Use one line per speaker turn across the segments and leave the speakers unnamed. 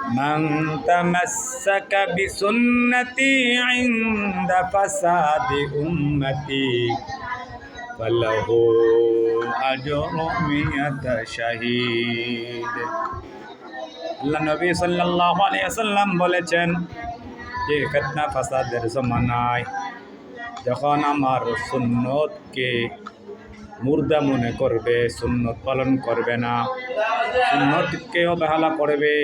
من تمسك بسنتي عند فساد أمتي فله أجر 100 شهيد। আল্লাহ নবী সাল্লাল্লাহু আলাইহি ওয়াসাল্লাম বলেছেন যে ফিতনা ফাসাদের জমানায় যখন আমার সুন্নতকে মুর্দা মনে করবে, সুন্নত পালন করবে না, সুন্নতকে অবহেলা করবে,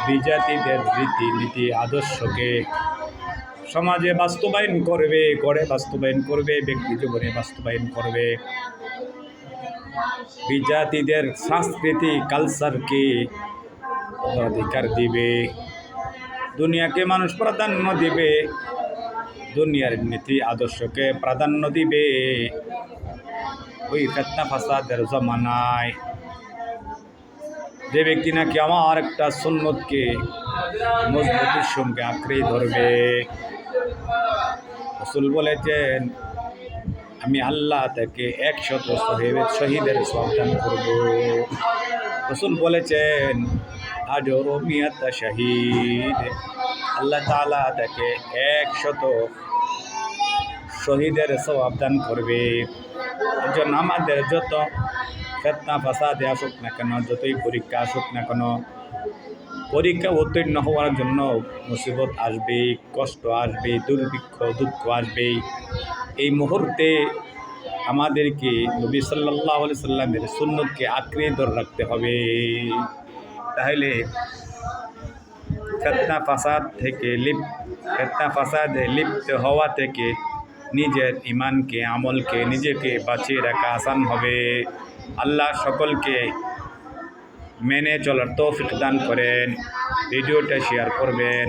বিজাতিদের রীতিনীতি আদর্শকে সমাজে বাস্তবায়ন করবে, গড়ে বাস্তবায়ন করবে, ব্যক্তি জীবনে বাস্তবায়ন করবে, বিজাতিদের সংস্কৃতি কালচারকে অগ্রাধিকার দিবে, দুনিয়াকে মানুষ প্রাধান্য দিবে, দুনিয়ার নীতি আদর্শকে প্রাধান্য দিবে, ওই ফিতনা ফাসাদের জমানায় যে ব্যক্তি নাকি আমার একটা সুন্নতকে মজবুতির সঙ্গে আঁকড়ে ধরবে, রাসূল বলেছেন আমি আল্লাহ থেকে 100 শহীদের সওয়াব দান করব। রাসূল বলেছেন আজরু 100 শহীদ, আল্লাহ তাআলা থেকে 100 শহীদের সওয়াব দান করবে। এজন্য আমাদের যত ফিতনা ফাসাদে আসুক না কেন, যতই পরীক্ষা আসুক না কেন, পরীক্ষা উত্তীর্ণ হওয়ার জন্য মুসিবত আসবে, কষ্ট আসবে, দুর্ভিক্ষ দুঃখ আসবে। এই মুহূর্তে আমাদেরকে নবী সাল্লাল্লাহু আলাইহি সাল্লামের সুন্নতকে আঁকড়ে ধরে রাখতে হবে। তাহলে ফিতনা ফাসাদে লিপ্ত হওয়া থেকে নিজের ইমানকে, আমলকে, নিজেকে বাঁচিয়ে রাখা আসান হবে। আল্লাহ সকলকে মেনে চলার তৌফিক দান করেন। ভিডিওটা শেয়ার করবেন।